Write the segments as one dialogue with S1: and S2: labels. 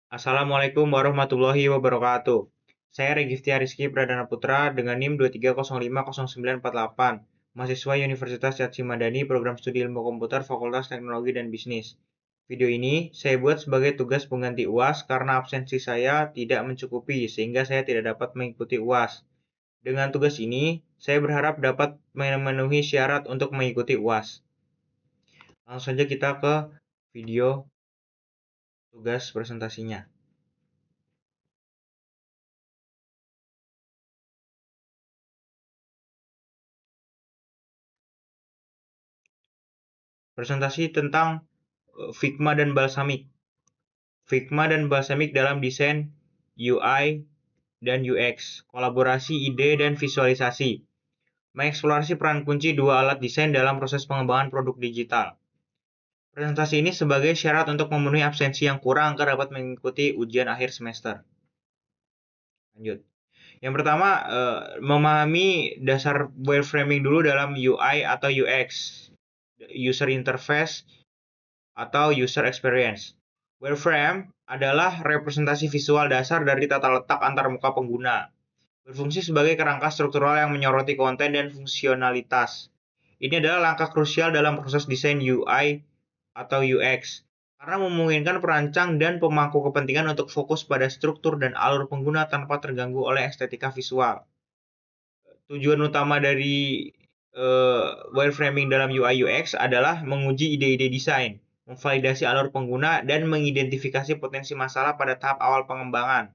S1: Assalamualaikum warahmatullahi wabarakatuh. Saya Registia Rizky Pradana Putra dengan NIM 230500948, mahasiswa Universitas Syedzi Madani, Program Studi Ilmu Komputer, Fakultas Teknologi dan Bisnis. Video ini saya buat sebagai tugas pengganti UAS karena absensi saya tidak mencukupi sehingga saya tidak dapat mengikuti UAS. Dengan tugas ini, saya berharap dapat memenuhi syarat untuk mengikuti UAS. Langsung saja kita ke video tugas presentasinya. Presentasi tentang Figma dan Balsamiq. Figma dan Balsamiq dalam desain UI dan UX, kolaborasi ide dan visualisasi, mengeksplorasi peran kunci dua alat desain dalam proses pengembangan produk digital. Presentasi ini sebagai syarat untuk memenuhi absensi yang kurang agar dapat mengikuti ujian akhir semester. Lanjut. Yang pertama, memahami dasar wireframing dulu dalam UI atau UX, user interface atau user experience. Wireframe adalah representasi visual dasar dari tata letak antarmuka pengguna. Berfungsi sebagai kerangka struktural yang menyoroti konten dan fungsionalitas. Ini adalah langkah krusial dalam proses desain UI atau UX, karena memungkinkan perancang dan pemangku kepentingan untuk fokus pada struktur dan alur pengguna tanpa terganggu oleh estetika visual. Tujuan utama dari wireframing dalam UI UX adalah menguji ide-ide desain, memvalidasi alur pengguna, dan mengidentifikasi potensi masalah pada tahap awal pengembangan.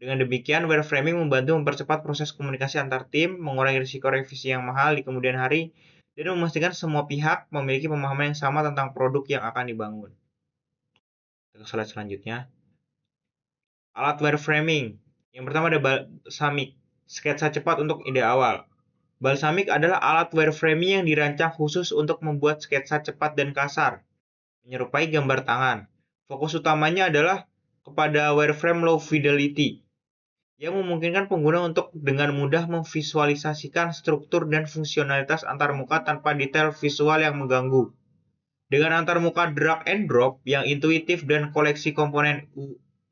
S1: Dengan demikian, wireframing membantu mempercepat proses komunikasi antar tim, mengurangi risiko revisi yang mahal di kemudian hari, dan memastikan semua pihak memiliki pemahaman yang sama tentang produk yang akan dibangun. Ke slide selanjutnya. Alat wireframing. Yang pertama ada Balsamiq, sketsa cepat untuk ide awal. Balsamiq adalah alat wireframing yang dirancang khusus untuk membuat sketsa cepat dan kasar, menyerupai gambar tangan. Fokus utamanya adalah kepada wireframe low fidelity, yang memungkinkan pengguna untuk dengan mudah memvisualisasikan struktur dan fungsionalitas antarmuka tanpa detail visual yang mengganggu. Dengan antarmuka drag and drop yang intuitif dan koleksi komponen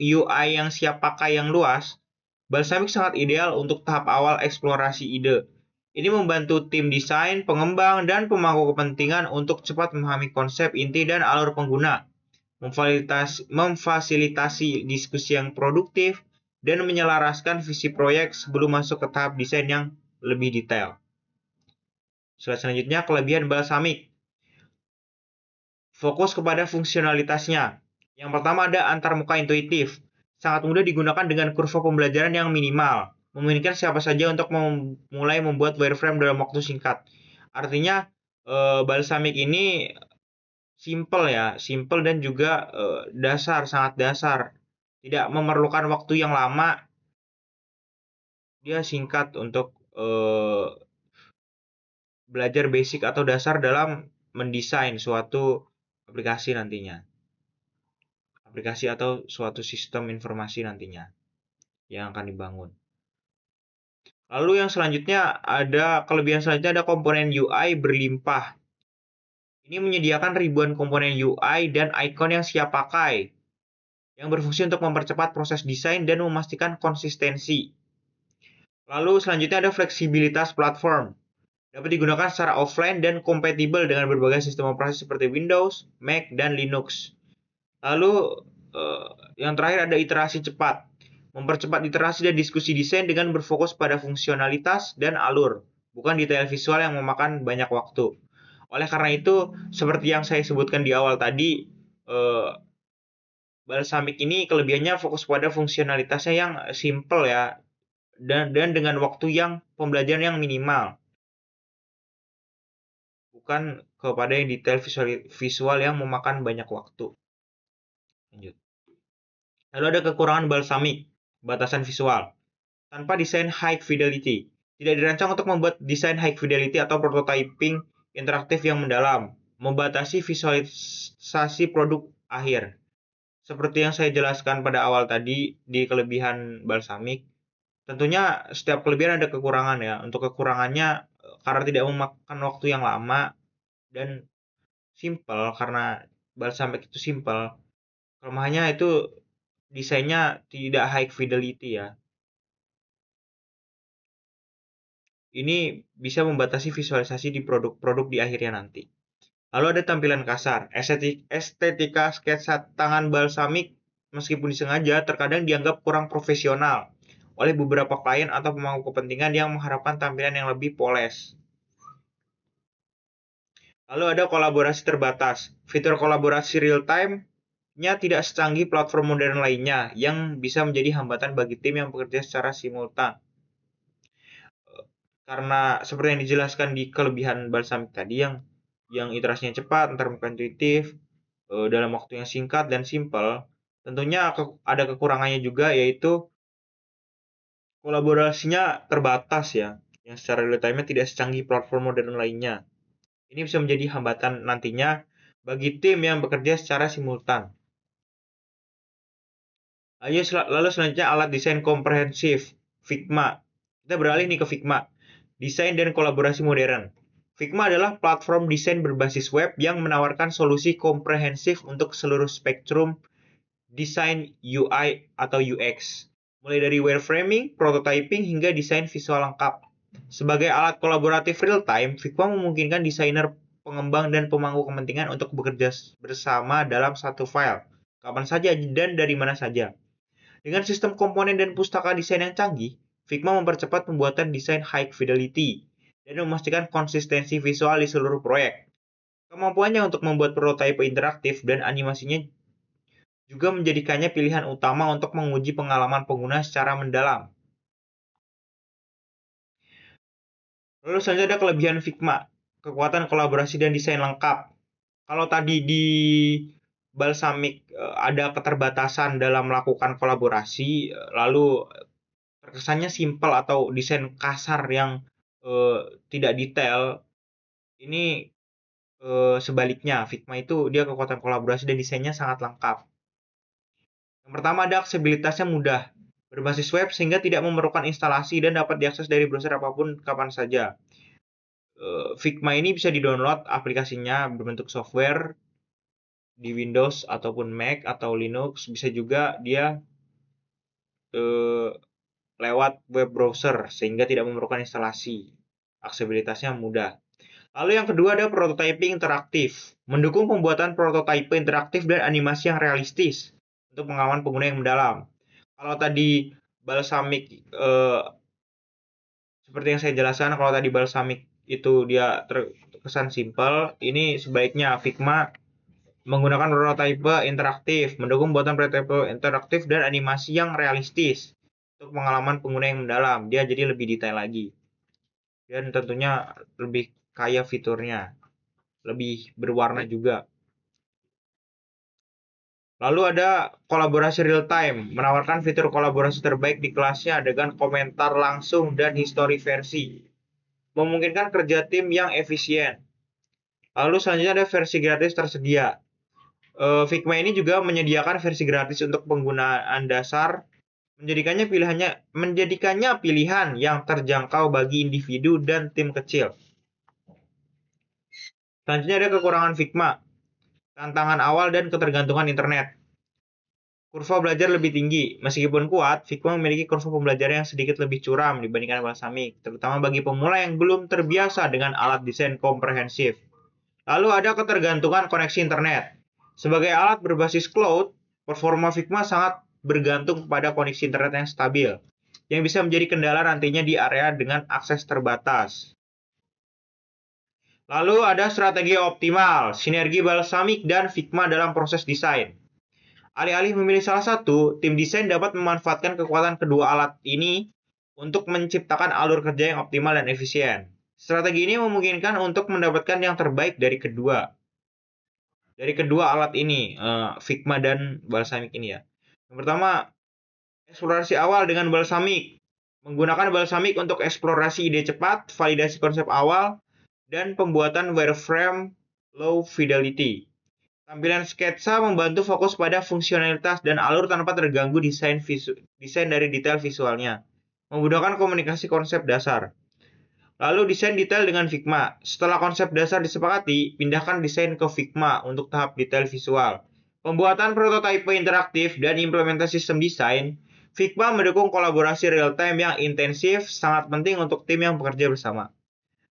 S1: UI yang siap pakai yang luas, Balsamiq sangat ideal untuk tahap awal eksplorasi ide. Ini membantu tim desain, pengembang, dan pemangku kepentingan untuk cepat memahami konsep inti dan alur pengguna, memfasilitasi diskusi yang produktif, dan menyelaraskan visi proyek sebelum masuk ke tahap desain yang lebih detail. Slide selanjutnya, kelebihan Balsamiq. Fokus kepada fungsionalitasnya. Yang pertama ada antarmuka intuitif. Sangat mudah digunakan dengan kurva pembelajaran yang minimal, memungkinkan siapa saja untuk mulai membuat wireframe dalam waktu singkat. Artinya, Balsamiq ini simple ya, simple dan juga dasar, sangat dasar. Tidak memerlukan waktu yang lama, dia singkat untuk belajar basic atau dasar dalam mendesain suatu aplikasi nantinya. Aplikasi atau suatu sistem informasi nantinya yang akan dibangun. Lalu yang selanjutnya ada kelebihan selanjutnya ada komponen UI berlimpah. Ini menyediakan ribuan komponen UI dan icon yang siap pakai, yang berfungsi untuk mempercepat proses desain dan memastikan konsistensi. Lalu selanjutnya ada fleksibilitas platform. Dapat digunakan secara offline dan kompatibel dengan berbagai sistem operasi seperti Windows, Mac, dan Linux. Lalu yang terakhir ada iterasi cepat. Mempercepat iterasi dan diskusi desain dengan berfokus pada fungsionalitas dan alur, bukan detail visual yang memakan banyak waktu. Oleh karena itu, seperti yang saya sebutkan di awal tadi, Balsamiq ini kelebihannya fokus pada fungsionalitasnya yang simple ya, dan dengan waktu yang pembelajaran yang minimal, bukan kepada yang detail visual yang memakan banyak waktu. Lanjut. Lalu ada kekurangan Balsamiq, batasan visual. Tanpa desain high fidelity, tidak dirancang untuk membuat desain high fidelity atau prototyping interaktif yang mendalam, membatasi visualisasi produk akhir. Seperti yang saya jelaskan pada awal tadi di kelebihan Balsamiq, tentunya setiap kelebihan ada kekurangan ya. Untuk kekurangannya karena tidak memakan waktu yang lama dan simple, karena Balsamiq itu simple. Kelemahannya itu desainnya tidak high fidelity ya. Ini bisa membatasi visualisasi di produk-produk di akhirnya nanti. Lalu ada tampilan kasar. Estetika sketsa tangan balsamik meskipun disengaja terkadang dianggap kurang profesional oleh beberapa klien atau pemangku kepentingan yang mengharapkan tampilan yang lebih poles. Lalu ada kolaborasi terbatas. Fitur kolaborasi real time-nya tidak secanggih platform modern lainnya yang bisa menjadi hambatan bagi tim yang bekerja secara simultan. Karena seperti yang dijelaskan di kelebihan balsamik tadi yang iterasinya cepat, antar intuitif, dalam waktu yang singkat dan simpel, tentunya ada kekurangannya juga, yaitu kolaborasinya terbatas ya, yang secara real time tidak secanggih platform modern lainnya. Ini bisa menjadi hambatan nantinya bagi tim yang bekerja secara simultan. Lalu selanjutnya alat desain komprehensif, Figma. Kita beralih nih ke Figma. Desain dan kolaborasi modern. Figma adalah platform desain berbasis web yang menawarkan solusi komprehensif untuk seluruh spektrum desain UI atau UX, mulai dari wireframing, prototyping, hingga desain visual lengkap. Sebagai alat kolaboratif real-time, Figma memungkinkan desainer, pengembang, dan pemangku kepentingan untuk bekerja bersama dalam satu file, kapan saja dan dari mana saja. Dengan sistem komponen dan pustaka desain yang canggih, Figma mempercepat pembuatan desain high fidelity dan memastikan konsistensi visual di seluruh proyek. Kemampuannya untuk membuat prototipe interaktif dan animasinya juga menjadikannya pilihan utama untuk menguji pengalaman pengguna secara mendalam. Lalu selanjutnya ada kelebihan Figma, kekuatan kolaborasi dan desain lengkap. Kalau tadi di Balsamiq ada keterbatasan dalam melakukan kolaborasi, lalu terkesannya simpel atau desain kasar yang tidak detail. Ini sebaliknya, Figma itu dia kekuatan kolaborasi dan desainnya sangat lengkap. Yang pertama ada aksesibilitasnya mudah, berbasis web sehingga tidak memerlukan instalasi dan dapat diakses dari browser apapun kapan saja. Figma ini bisa di-download aplikasinya berbentuk software di Windows ataupun Mac atau Linux, bisa juga dia lewat web browser sehingga tidak memerlukan instalasi. Aksesibilitasnya mudah. Lalu yang kedua ada prototyping interaktif, mendukung pembuatan prototipe interaktif dan animasi yang realistis untuk pengalaman pengguna yang mendalam. Kalau tadi Balsamiq seperti yang saya jelaskan, kalau tadi Balsamiq itu dia terkesan simpel, ini sebaiknya Figma menggunakan prototipe interaktif, mendukung pembuatan prototipe interaktif dan animasi yang realistis untuk pengalaman pengguna yang mendalam. Dia jadi lebih detail lagi. Dan tentunya lebih kaya fiturnya, lebih berwarna juga. Lalu ada kolaborasi real time, menawarkan fitur kolaborasi terbaik di kelasnya dengan komentar langsung dan histori versi. Memungkinkan kerja tim yang efisien. Lalu selanjutnya ada versi gratis tersedia. Figma ini juga menyediakan versi gratis untuk penggunaan dasar, menjadikannya pilihan yang terjangkau bagi individu dan tim kecil. Selanjutnya ada kekurangan Figma, tantangan awal dan ketergantungan internet. Kurva belajar lebih tinggi. Meskipun kuat, Figma memiliki kurva pembelajaran yang sedikit lebih curam dibandingkan Balsamiq, terutama bagi pemula yang belum terbiasa dengan alat desain komprehensif. Lalu ada ketergantungan koneksi internet. Sebagai alat berbasis cloud, performa Figma sangat bergantung pada koneksi internet yang stabil, yang bisa menjadi kendala nantinya di area dengan akses terbatas. Lalu ada strategi optimal, sinergi Balsamiq dan Figma dalam proses desain. Alih-alih memilih salah satu, tim desain dapat memanfaatkan kekuatan kedua alat ini untuk menciptakan alur kerja yang optimal dan efisien. Strategi ini memungkinkan untuk mendapatkan yang terbaik dari kedua alat ini, Figma dan Balsamiq ini ya. Yang pertama, eksplorasi awal dengan Balsamiq. Menggunakan Balsamiq untuk eksplorasi ide cepat, validasi konsep awal, dan pembuatan wireframe low fidelity. Tampilan sketsa membantu fokus pada fungsionalitas dan alur tanpa terganggu desain dari detail visualnya. Memudahkan komunikasi konsep dasar. Lalu desain detail dengan Figma. Setelah konsep dasar disepakati, pindahkan desain ke Figma untuk tahap detail visual. Pembuatan prototipe interaktif dan implementasi sistem desain, Figma mendukung kolaborasi real-time yang intensif, sangat penting untuk tim yang bekerja bersama.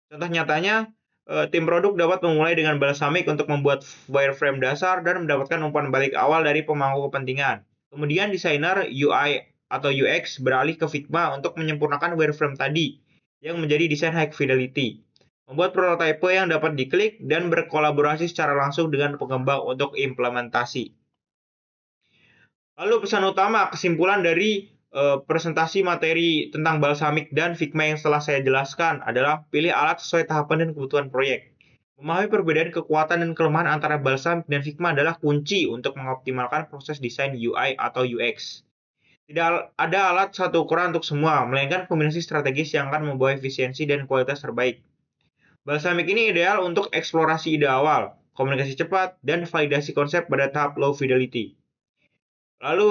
S1: Contoh nyatanya, tim produk dapat memulai dengan balsamik untuk membuat wireframe dasar dan mendapatkan umpan balik awal dari pemangku kepentingan. Kemudian desainer UI atau UX beralih ke Figma untuk menyempurnakan wireframe tadi, yang menjadi desain high fidelity. Membuat prototipe yang dapat diklik dan berkolaborasi secara langsung dengan pengembang untuk implementasi. Lalu pesan utama, kesimpulan dari presentasi materi tentang balsamik dan Figma yang setelah saya jelaskan adalah pilih alat sesuai tahapan dan kebutuhan proyek. Memahami perbedaan kekuatan dan kelemahan antara balsamik dan Figma adalah kunci untuk mengoptimalkan proses desain UI atau UX. Tidak ada alat satu ukuran untuk semua, melainkan kombinasi strategis yang akan membawa efisiensi dan kualitas terbaik. Balsamik ini ideal untuk eksplorasi ide awal, komunikasi cepat, dan validasi konsep pada tahap low fidelity. Lalu,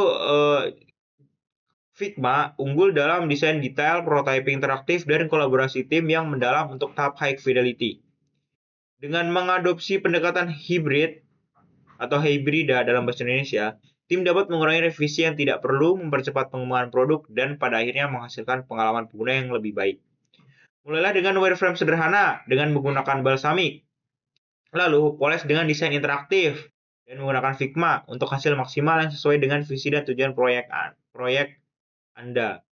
S1: Figma unggul dalam desain detail, prototyping interaktif, dan kolaborasi tim yang mendalam untuk tahap high fidelity. Dengan mengadopsi pendekatan hibrid atau hibrida dalam bahasa Indonesia, tim dapat mengurangi revisi yang tidak perlu, mempercepat pengembangan produk, dan pada akhirnya menghasilkan pengalaman pengguna yang lebih baik. Mulailah dengan wireframe sederhana dengan menggunakan balsamik. Lalu, poles dengan desain interaktif dan menggunakan Figma untuk hasil maksimal yang sesuai dengan visi dan tujuan proyek Anda.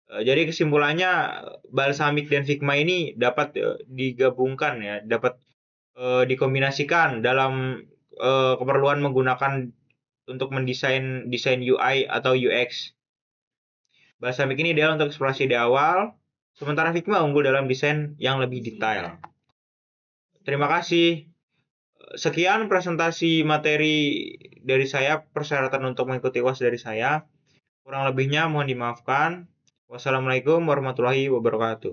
S1: Jadi kesimpulannya, balsamik dan Figma ini dapat digabungkan ya, dapat dikombinasikan dalam keperluan menggunakan untuk mendesain desain UI atau UX. Balsamik ini ideal untuk eksplorasi di awal, sementara Figma unggul dalam desain yang lebih detail. Terima kasih. Sekian presentasi materi dari saya, persyaratan untuk mengikuti UAS dari saya. Kurang lebihnya mohon dimaafkan. Wassalamualaikum warahmatullahi wabarakatuh.